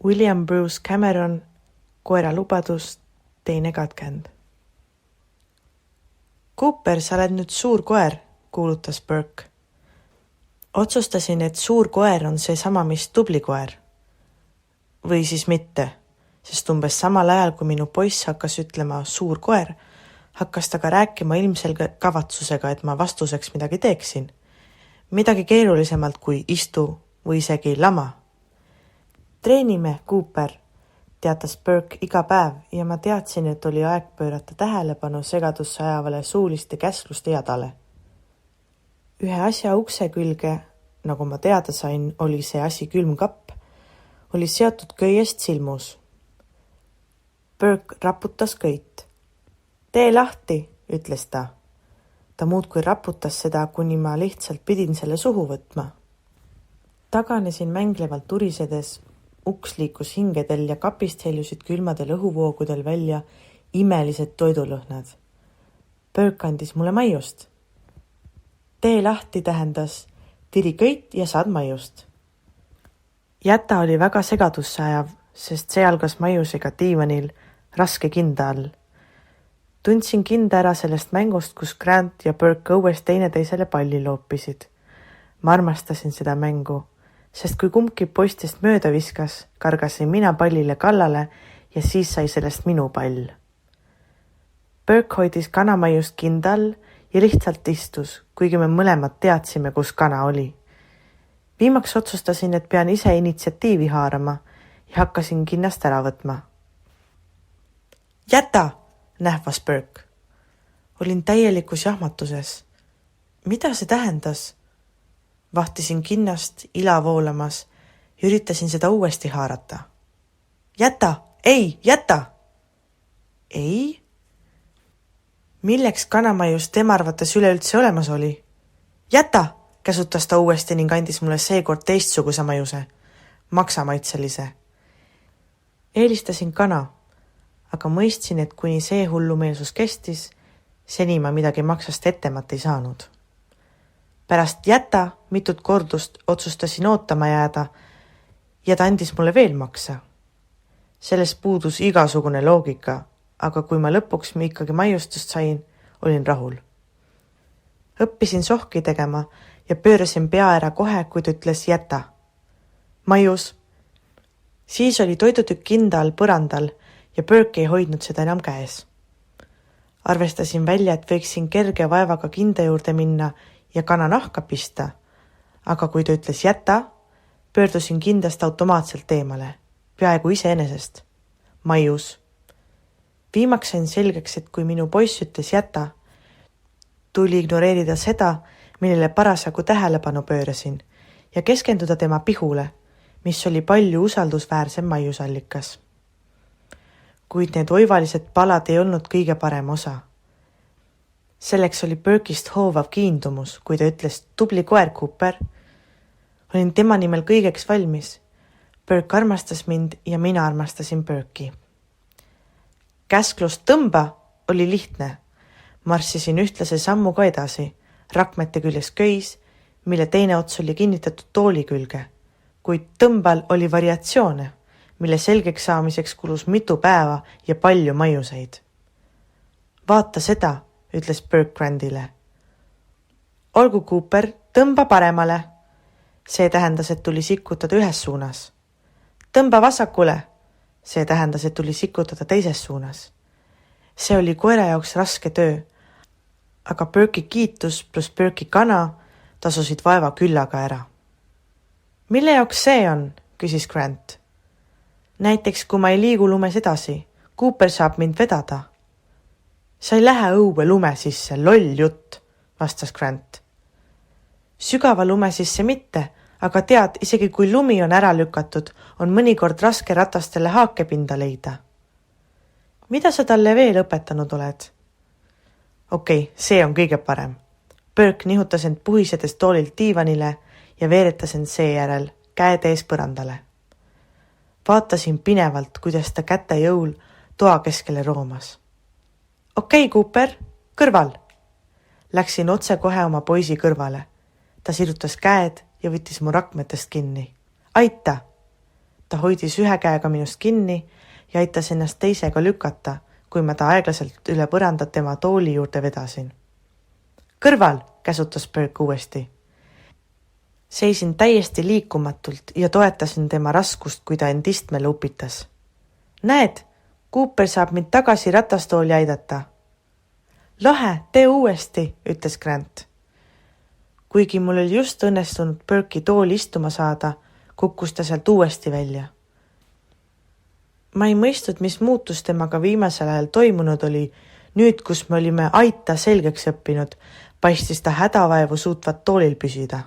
William Bruce Cameron, koera lubadus, 2. katkend. Cooper, sa oled nüüd suur koer, kuulutas Burke. Otsustasin, et suur koer on seesama, mis tubli koer. Või siis mitte, sest umbes samal ajal, kui minu poiss hakkas ütlema suur koer, hakkas ta ka rääkima ilmselge kavatsusega, et ma vastuseks midagi teeksin. Midagi keerulisemalt kui istu või isegi lama. Treenime, Cooper, teatas Burke iga päev ja ma teadsin, et oli aeg pöörata tähelepanu segadusse ajavale suuliste käskluste jadale. Ühe asja ukse külge, nagu ma teada sain, oli see asi külmkapp, oli seotud köiest silmus. Burke raputas köit. Tee lahti, ütles ta. Ta muudkui raputas seda, kuni ma lihtsalt pidin selle suhu võtma. Taganesin mänglevalt urisedes, uks liikus hingedel ja kapist heljusid külmadel õhuvoogudel välja imelised toidulõhnad. Burke andis mulle maiust. Tee lahti tähendas, tiri köit ja saad maiust. Jäta oli väga segadusse ajav, sest see algas maiusega diivanil raske kinda all. Tundsin kinda ära sellest mängust, kus Grant ja Burke õues teineteisele palli loopisid. Ma armastasin seda mängu, sest kui kumbki poistest mööda viskas, kargasin mina pallile kallale ja siis sai sellest minu pall. Burke hoidis kanamaiust kinda all ja lihtsalt istus, kuigi me mõlemad teadsime, kus kana oli. Viimaks otsustasin, et pean ise initsiatiivi haarama ja hakkasin kinnast ära võtma. Jäta, nähvas Burke. Olin täielikus jahmatuses. Mida see tähendas? Vahtisin kinnast, ila voolamas ja üritasin seda uuesti haarata. Jäta! Ei! Jäta! Ei? Milleks kanamaius tema arvates üleüldse olemas oli? Jäta! Käsutas ta uuesti ning andis mulle seekord teistsuguse maiuse, maksamaitselise. Eelistasin kana, aga mõistsin, et kuni see hullumeelsus kestis, seni ma midagi maksast ettemat ei saanud. Pärast jäta mitut kordust otsustasin ootama jääda ja ta andis mulle veel maksa. Selles puudus igasugune loogika, aga kui ma lõpuks ikkagi maiustust sain, olin rahul. Õppisin sohki tegema ja pöörasin pea ära kohe, kui ta ütles jäta. Maius. Siis oli toidutükk kinda all põrandal ja Burke ei hoidnud seda enam käes. Arvestasin välja, et võiksin kerge vaevaga kinda juurde minna ja kana nahka pista, aga kui ta ütles jäta, pöördusin kindast automaatselt eemale, peaaegu iseenesest. Maius. Viimaks sain selgeks, et kui minu poiss ütles jäta, tuli ignoreerida seda, millele parasjagu tähelepanu pöörasin ja keskenduda tema pihule, mis oli palju usaldusväärsem maiusallikas. Kuid need oivalised palad ei olnud kõige parem osa. Selleks oli Burke'ist hoovav kiindumus, kui ta ütles tubli koer, Cooper. Olin tema nimel kõigeks valmis. Burke armastas mind ja mina armastasin Burke'i. Käsklus tõmba oli lihtne. Marssisin ühtlase sammuga edasi, rakmete küljes köis, mille teine ots oli kinnitatud tooli külge, kuid tõmbal oli variatsioone, mille selgeks saamiseks kulus mitu päeva ja palju maiuseid. Vaata seda, ütles Burke Grandile. Olgu, Cooper, tõmba paremale. See tähendas, et tuli sikutada ühes suunas. Tõmba vasakule. See tähendas, et tuli sikutada teises suunas. See oli koera jaoks raske töö, aga Burke'i kiitus pluss Burke'i kana tasusid vaeva küllaga ära. Mille jaoks see on, küsis Grant. Näiteks, kui ma ei liigu lumes edasi, Cooper saab mind vedada. Sa ei lähe õue lume sisse, loll jutt, vastas Grant. Sügava lume sisse mitte, aga tead, isegi kui lumi on ära lükatud, on mõnikord raske ratastele haakepinda leida. Mida sa talle veel õpetanud oled? Okei, see on kõige parem. Burke nihutas end puhisedes toolilt diivanile ja veeretas end seejärel käed ees põrandale. Vaatasin pinevalt, kuidas ta käte jõul toa keskele roomas. Okei, Cooper, kõrval. Läksin otse kohe oma poisi kõrvale. Ta sirutas käed ja võttis mu rakmetest kinni. Aita! Ta hoidis ühe käega minust kinni ja aitas ennast teisega lükata, kui ma ta aeglaselt üle põrandat tema tooli juurde vedasin. Kõrval, käsutas Burke uuesti. Seisin täiesti liikumatult ja toetasin tema raskust, kui ta end istmele upitas. Näed, Cooper saab mind tagasi ratastooli aidata. Lahe, tee uuesti, ütles Grant. Kuigi mul oli just õnnestunud Burke'i tooli istuma saada, kukkus ta sealt uuesti välja. Ma ei mõistnud, mis muutus temaga viimasel ajal toimunud oli. Nüüd, kus me olime aita selgeks õppinud, paistis ta hädavaevu suutvat toolil püsida.